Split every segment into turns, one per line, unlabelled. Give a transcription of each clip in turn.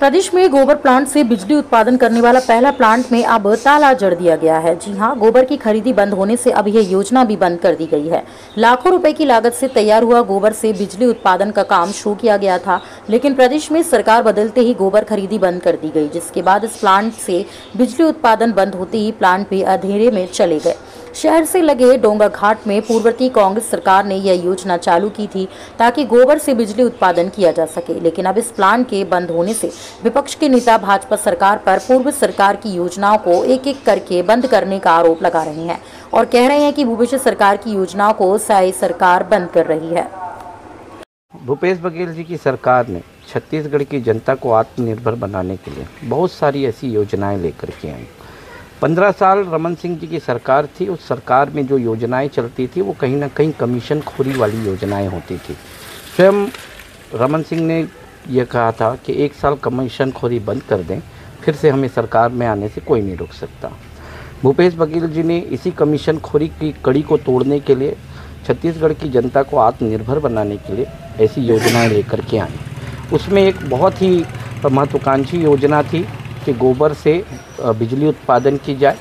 प्रदेश में गोबर प्लांट से बिजली उत्पादन करने वाला पहला प्लांट में अब ताला जड़ दिया गया है। जी हां, गोबर की खरीदी बंद होने से अब यह योजना भी बंद कर दी गई है। लाखों रुपए की लागत से तैयार हुआ गोबर से बिजली उत्पादन का काम शुरू किया गया था, लेकिन प्रदेश में सरकार बदलते ही गोबर खरीदी बंद कर दी गई, जिसके बाद इस प्लांट से बिजली उत्पादन बंद होते ही प्लांट भी अंधेरे में चले गए। शहर से लगे डोंगा घाट में पूर्ववर्ती कांग्रेस सरकार ने यह योजना चालू की थी ताकि गोबर से बिजली उत्पादन किया जा सके, लेकिन अब इस प्लांट के बंद होने से विपक्ष के नेता भाजपा सरकार पर पूर्व सरकार की योजनाओं को एक एक करके बंद करने का आरोप लगा रहे हैं और कह रहे हैं कि भूपेश सरकार की योजनाओं को साई सरकार बंद कर रही है।
भूपेश बघेल जी की सरकार ने छत्तीसगढ़ की जनता को आत्मनिर्भर बनाने के लिए बहुत सारी ऐसी योजनाएं लेकर के आई। 15 साल रमन सिंह जी की सरकार थी। उस सरकार में जो योजनाएं चलती थी वो कहीं ना कहीं कमीशन खोरी वाली योजनाएं होती थी। स्वयं रमन सिंह ने यह कहा था कि 1 साल कमीशन खोरी बंद कर दें, फिर से हमें सरकार में आने से कोई नहीं रोक सकता। भूपेश बघेल जी ने इसी कमीशन खोरी की कड़ी को तोड़ने के लिए, छत्तीसगढ़ की जनता को आत्मनिर्भर बनाने के लिए ऐसी योजनाएं लेकर के आई। उसमें एक बहुत ही महत्वाकांक्षी योजना थी कि गोबर से बिजली उत्पादन की जाए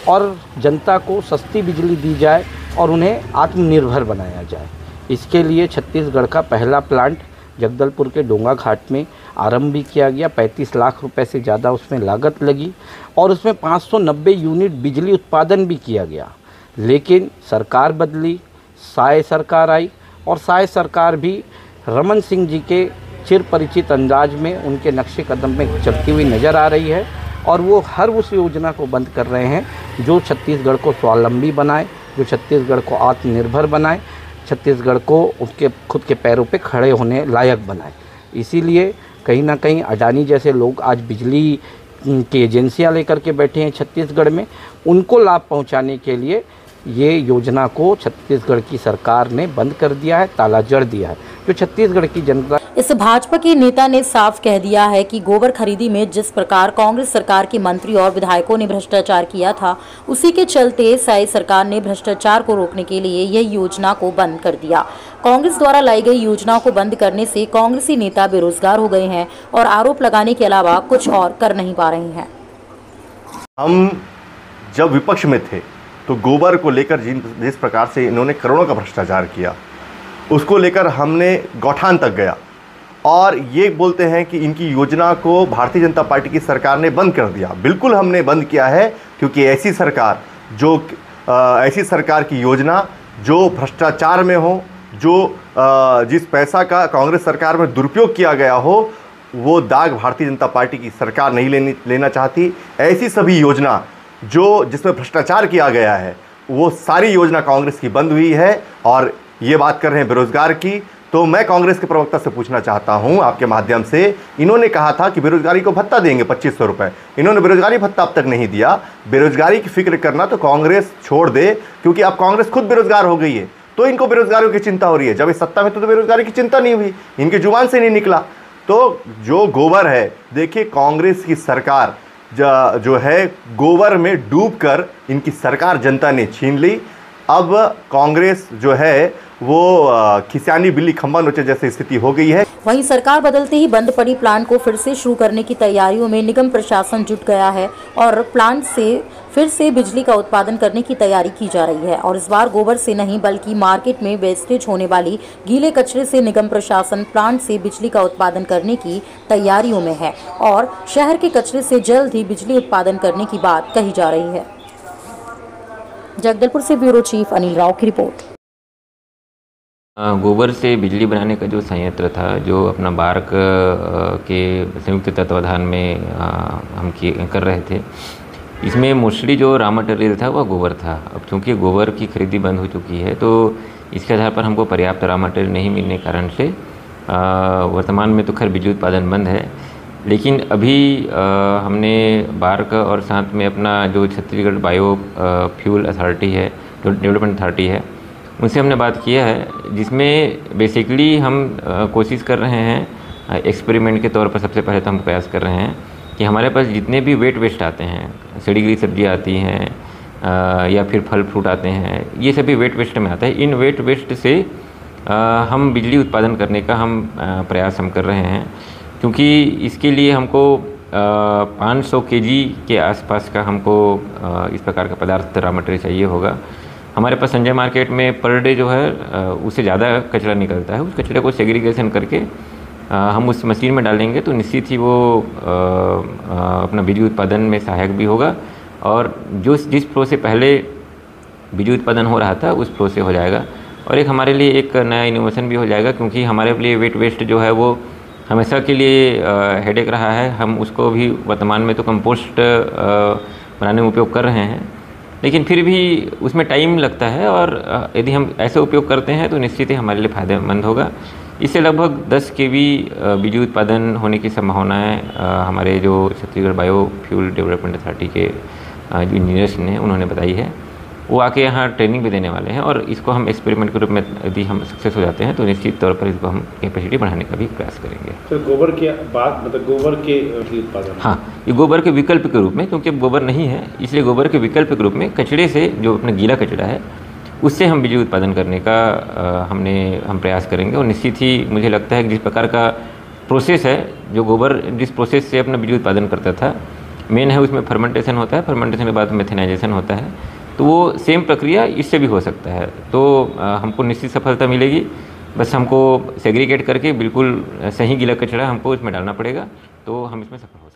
और जनता को सस्ती बिजली दी जाए और उन्हें आत्मनिर्भर बनाया जाए। इसके लिए छत्तीसगढ़ का पहला प्लांट जगदलपुर के डोंगा घाट में आरंभ भी किया गया। 35 लाख रुपए से ज़्यादा उसमें लागत लगी और उसमें 590 यूनिट बिजली उत्पादन भी किया गया। लेकिन सरकार बदली, साय सरकार आई और साय सरकार भी रमन सिंह जी के चिर परिचित अंदाज में उनके नक्शे कदम में चलती हुई नज़र आ रही है और वो हर उस योजना को बंद कर रहे हैं जो छत्तीसगढ़ को स्वावलंबी बनाए, जो छत्तीसगढ़ को आत्मनिर्भर बनाए, छत्तीसगढ़ को उसके खुद के पैरों पे खड़े होने लायक बनाए। इसीलिए कहीं ना कहीं अडानी जैसे लोग आज बिजली की एजेंसियां लेकर के बैठे हैं छत्तीसगढ़ में। उनको लाभ पहुंचाने के लिए ये योजना को छत्तीसगढ़ की सरकार ने बंद कर दिया है, ताला जड़ दिया है, जो छत्तीसगढ़ की जनता।
इस भाजपा के नेता ने साफ कह दिया है कि गोबर खरीदी में जिस प्रकार कांग्रेस सरकार के मंत्री और विधायकों ने भ्रष्टाचार किया था, उसी के चलते साई सरकार ने भ्रष्टाचार को रोकने के लिए यह योजना को बंद कर दिया। कांग्रेस द्वारा लाई गई योजनाओं को बंद करने से कांग्रेसी नेता बेरोजगार हो गए हैं और आरोप लगाने के अलावा कुछ और कर नहीं पा रहे हैं।
हम जब विपक्ष में थे तो गोबर को लेकर जिस प्रकार से इन्होंने करोड़ों का भ्रष्टाचार किया, उसको लेकर हमने गौठान तक गया और ये बोलते हैं कि इनकी योजना को भारतीय जनता पार्टी की सरकार ने बंद कर दिया। बिल्कुल हमने बंद किया है, क्योंकि ऐसी सरकार की योजना जो भ्रष्टाचार में हो, जो जिस पैसा का कांग्रेस सरकार में दुरुपयोग किया गया हो, वो दाग भारतीय जनता पार्टी की सरकार नहीं लेना चाहती। ऐसी सभी योजना जिसमें भ्रष्टाचार किया गया है, वो सारी योजना कांग्रेस की बंद हुई है। और ये बात कर रहे हैं बेरोजगार की, तो मैं कांग्रेस के प्रवक्ता से पूछना चाहता हूं आपके माध्यम से, इन्होंने कहा था कि बेरोजगारी को भत्ता देंगे 2500 रुपये। इन्होंने बेरोजगारी भत्ता अब तक नहीं दिया। बेरोजगारी की फिक्र करना तो कांग्रेस छोड़ दे, क्योंकि अब कांग्रेस खुद बेरोजगार हो गई है, तो इनको बेरोजगारियों की चिंता हो रही है। जब इस सत्ता में तो बेरोजगारी की चिंता नहीं हुई, इनकी जुबान से नहीं निकला। तो जो गोबर है, देखिए कांग्रेस की सरकार जो है गोबर में डूबकर इनकी सरकार जनता ने छीन ली। अब कांग्रेस जो है वो खिसियानी बिल्ली खंबा नोचे जैसी स्थिति हो गई है।
वहीं सरकार बदलते ही बंद पड़ी प्लांट को फिर से शुरू करने की तैयारियों में निगम प्रशासन जुट गया है और प्लांट से फिर से बिजली का उत्पादन करने की तैयारी की जा रही है। और इस बार गोबर से नहीं बल्कि मार्केट में वेस्टेज होने वाली गीले कचरे से निगम प्रशासन प्लांट से बिजली का उत्पादन करने की तैयारियों में है और शहर के कचरे से जल्द ही बिजली उत्पादन करने की बात कही जा रही है। जगदलपुर से ब्यूरो चीफ अनिल राव की रिपोर्ट।
गोबर से बिजली बनाने का जो संयंत्र था, जो अपना बार्क के संयुक्त तत्वाधान में हम कर रहे थे, इसमें मोस्टली जो रॉ मटेरियल था वह गोबर था। अब चूँकि गोबर की खरीदी बंद हो चुकी है, तो इसके आधार पर हमको पर्याप्त रॉ मटेरियल नहीं मिलने के कारण से वर्तमान में तो खैर बिजली उत्पादन बंद है। लेकिन अभी हमने बार्क और साथ में अपना जो छत्तीसगढ़ बायो फ्यूल अथॉरिटी है, जो डेवलपमेंट अथॉरिटी है, उनसे हमने बात किया है, जिसमें बेसिकली हम कोशिश कर रहे हैं एक्सपेरिमेंट के तौर पर। सबसे पहले तो हम प्रयास कर रहे हैं कि हमारे पास जितने भी वेस्ट आते हैं, सड़ी गली सब्जियाँ आती हैं या फिर फल फ्रूट आते हैं, ये सभी वेस्ट में आता है। इन वेस्ट से हम बिजली उत्पादन करने का प्रयास कर रहे हैं। क्योंकि इसके लिए हमको 500 केजी के आसपास का हमको इस प्रकार का पदार्थ रॉ मटेरियल चाहिए होगा। हमारे पास संजय मार्केट में पर डे जो है उससे ज़्यादा कचरा निकलता है। उस कचरे को सेग्रीगेशन करके हम उस मशीन में डालेंगे तो निश्चित ही वो अपना बिजली उत्पादन में सहायक भी होगा और जिस फ्लो से पहले बिजली उत्पादन हो रहा था उस फ्लो से हो जाएगा। और एक हमारे लिए एक नया इनोवेशन भी हो जाएगा, क्योंकि हमारे लिए वेट वेस्ट जो है वो हमेशा के लिए हेडेक रहा है। हम उसको भी वर्तमान में तो कंपोस्ट बनाने में उपयोग कर रहे हैं, लेकिन फिर भी उसमें टाइम लगता है और यदि हम ऐसे उपयोग करते हैं तो निश्चित ही हमारे लिए फ़ायदेमंद होगा। इससे लगभग 10 केवी बिजली उत्पादन होने की संभावनाएं हमारे जो छत्तीसगढ़ बायोफ्यूल डेवलपमेंट अथॉरिटी के जो इंजीनियर्स ने उन्होंने बताई है। वो आके यहाँ ट्रेनिंग भी देने वाले हैं और इसको हम एक्सपेरिमेंट के रूप में यदि हम सक्सेस हो जाते हैं तो निश्चित तौर पर इसको हम कैपेसिटी बढ़ाने का भी प्रयास करेंगे।
तो गोबर के बाद मतलब गोबर के उत्पादन,
हाँ, ये गोबर के विकल्प के रूप में, क्योंकि गोबर नहीं है इसलिए गोबर के विकल्प के रूप में कचरे से, जो अपना गीला कचरा है उससे हम बिजली उत्पादन करने का हम प्रयास करेंगे। और निश्चित ही मुझे लगता है कि जिस प्रकार का प्रोसेस है, जो गोबर जिस प्रोसेस से अपना बिजली उत्पादन करता था, मेन है उसमें फर्मेंटेशन होता है, फर्मेंटेशन के बाद मेथेनाइजेशन होता है, तो वो सेम प्रक्रिया इससे भी हो सकता है। तो हमको निश्चित सफलता मिलेगी, बस हमको सेग्रीगेट करके बिल्कुल सही गीला कचरा हमको इसमें डालना पड़ेगा, तो हम इसमें सफल हो सकते हैं।